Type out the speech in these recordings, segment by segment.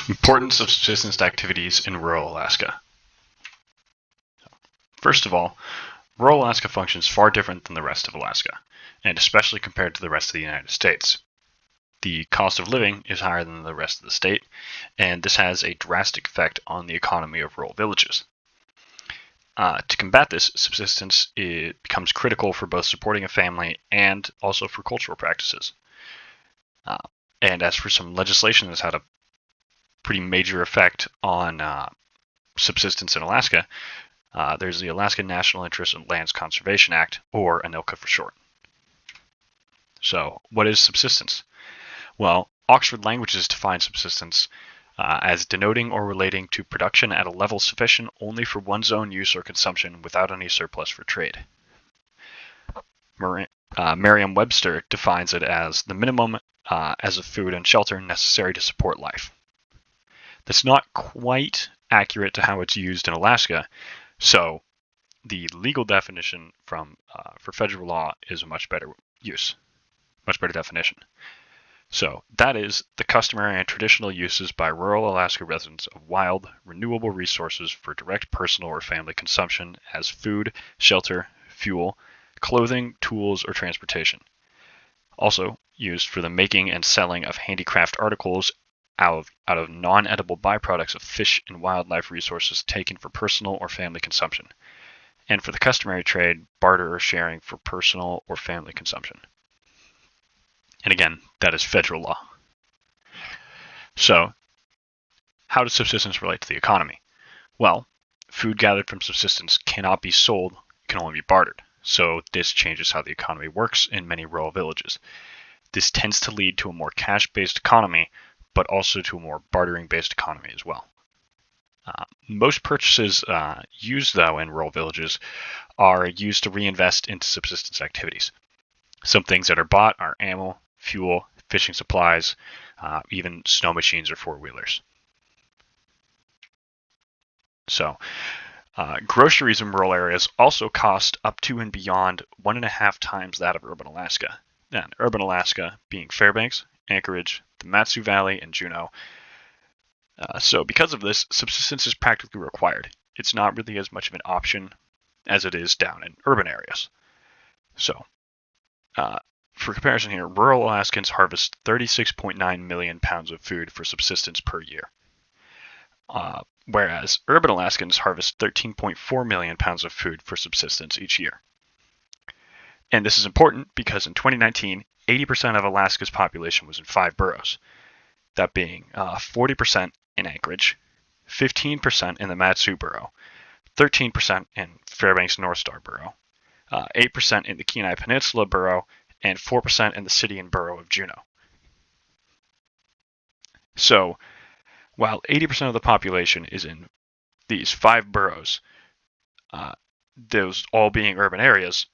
Importance of subsistence activities in rural Alaska. First of all, rural Alaska functions far different than the rest of Alaska, and especially compared to the rest of the United States. The cost of living is higher than the rest of the state, and this has a drastic effect on the economy of rural villages. To combat this, subsistence becomes critical for both supporting a family and also for cultural practices. Uh, and as for some legislation that's had a pretty major effect on subsistence in Alaska, there's the Alaska National Interest in Lands Conservation Act, or ANILCA for short. So, what is subsistence? Well, Oxford Languages define subsistence as denoting or relating to production at a level sufficient only for one's own use or consumption without any surplus for trade. Merriam-Webster defines it as the minimum as of food and shelter necessary to support life. That's not quite accurate to how it's used in Alaska, so the legal definition for federal law is a much better definition. So that is the customary and traditional uses by rural Alaska residents of wild, renewable resources for direct personal or family consumption as food, shelter, fuel, clothing, tools, or transportation. Also used for the making and selling of handicraft articles out of non-edible byproducts of fish and wildlife resources taken for personal or family consumption, and for the customary trade, barter, or sharing for personal or family consumption. And again, that is federal law. So, how does subsistence relate to the economy? Well, food gathered from subsistence cannot be sold, it can only be bartered. So this changes how the economy works in many rural villages. This tends to lead to a more cash-based economy, but also to a more bartering-based economy as well. Most purchases used, though, in rural villages are used to reinvest into subsistence activities. Some things that are bought are ammo, fuel, fishing supplies, even snow machines or four-wheelers. So, groceries in rural areas also cost up to and beyond 1.5 times that of urban Alaska. And urban Alaska being Fairbanks, Anchorage, the Mat-Su Valley, and Juneau. So because of this, subsistence is practically required. It's not really as much of an option as it is down in urban areas. So, for comparison here, rural Alaskans harvest 36.9 million pounds of food for subsistence per year, whereas urban Alaskans harvest 13.4 million pounds of food for subsistence each year. And this is important because in 2019, 80% of Alaska's population was in 5 boroughs, that being 40% in Anchorage, 15% in the Mat-Su borough, 13% in Fairbanks North Star borough, 8% in the Kenai Peninsula borough, and 4% in the city and borough of Juneau. So, while 80% of the population is in these 5 boroughs, those all being urban areas,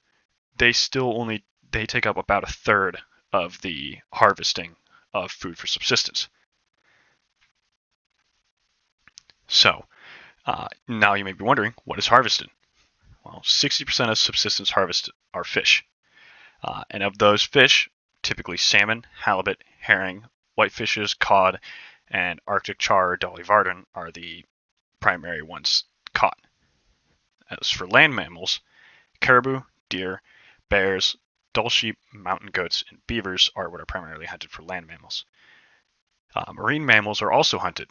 they take up about a third of the harvesting of food for subsistence. So, now you may be wondering, what is harvested? Well, 60% of subsistence harvest are fish. And of those fish, typically salmon, halibut, herring, whitefishes, cod, and Arctic char or Dolly Varden are the primary ones caught. As for land mammals, caribou, deer, bears, dull sheep, mountain goats, and beavers are what are primarily hunted for land mammals. Marine mammals are also hunted.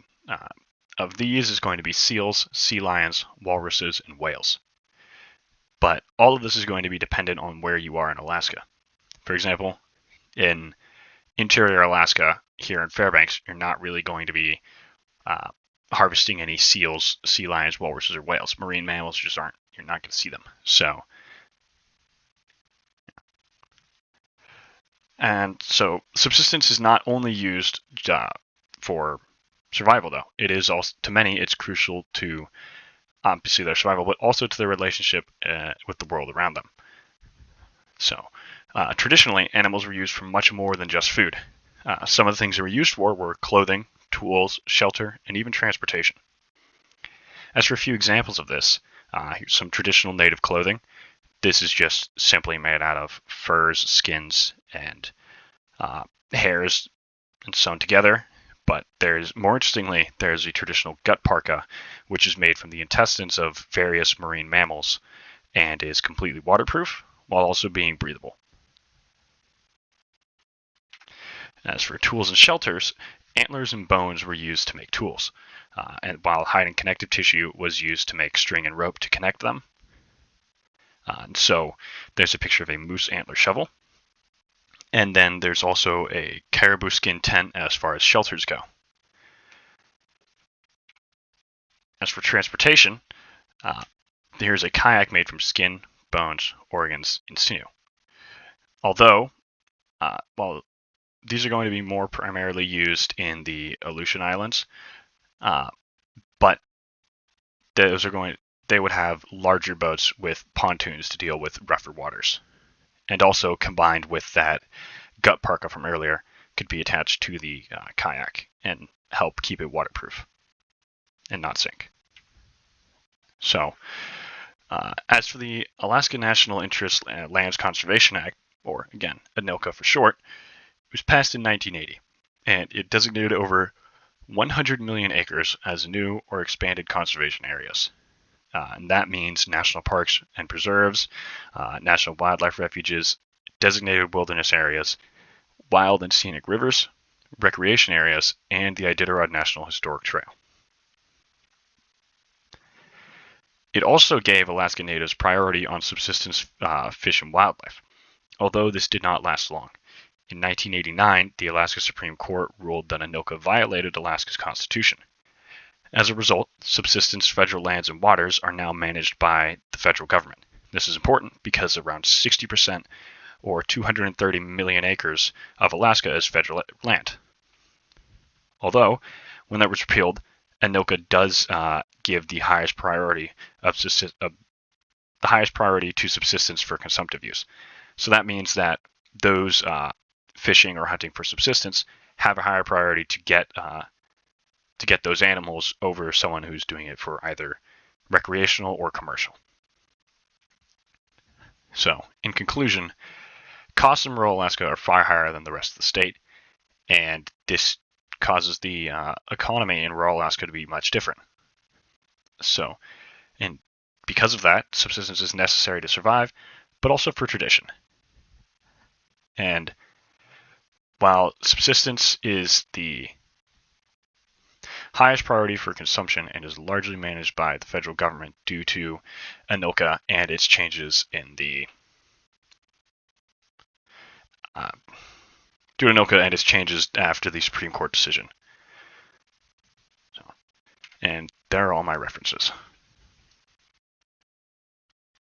Of these is going to be seals, sea lions, walruses, and whales. But all of this is going to be dependent on where you are in Alaska. For example, in interior Alaska, here in Fairbanks, you're not really going to be harvesting any seals, sea lions, walruses, or whales. Marine mammals just aren't. You're not going to see them. So, and so subsistence is not only used for survival, though. It is also, to many, it's crucial to obviously their survival, but also to their relationship with the world around them. So, traditionally, animals were used for much more than just food. Some of the things they were used for were clothing, tools, shelter, and even transportation. As for a few examples of this, here's some traditional native clothing. This is just simply made out of furs, skins, and hairs and sewn together. But more interestingly, there's a traditional gut parka, which is made from the intestines of various marine mammals and is completely waterproof while also being breathable. As for tools and shelters, antlers and bones were used to make tools, and while hide and connective tissue was used to make string and rope to connect them. And so there's a picture of a moose antler shovel. And then there's also a caribou skin tent as far as shelters go. As for transportation, here's a kayak made from skin, bones, organs, and sinew. Although, while these are going to be more primarily used in the Aleutian Islands, but they would have larger boats with pontoons to deal with rougher waters. And also combined with that gut parka from earlier, could be attached to the kayak and help keep it waterproof and not sink. So, as for the Alaska National Interest Lands Conservation Act, or again, ANILCA for short, it was passed in 1980, and it designated over 100 million acres as new or expanded conservation areas. And that means national parks and preserves, national wildlife refuges, designated wilderness areas, wild and scenic rivers, recreation areas, and the Iditarod National Historic Trail. It also gave Alaska Natives priority on subsistence fish and wildlife, although this did not last long. In 1989, the Alaska Supreme Court ruled that ANILCA violated Alaska's constitution. As a result, subsistence federal lands and waters are now managed by the federal government. This is important because around 60%, or 230 million acres, of Alaska is federal land. Although, when that was repealed, ANILCA does give the highest priority to subsistence for consumptive use. So that means that those fishing or hunting for subsistence have a higher priority to get those animals over someone who's doing it for either recreational or commercial. So, in conclusion, costs in rural Alaska are far higher than the rest of the state, and this causes the economy in rural Alaska to be much different. So, and because of that, subsistence is necessary to survive, but also for tradition. And while subsistence is the highest priority for consumption and is largely managed by the federal government due to ANILCA and its changes in the after the Supreme Court decision. And there are all my references.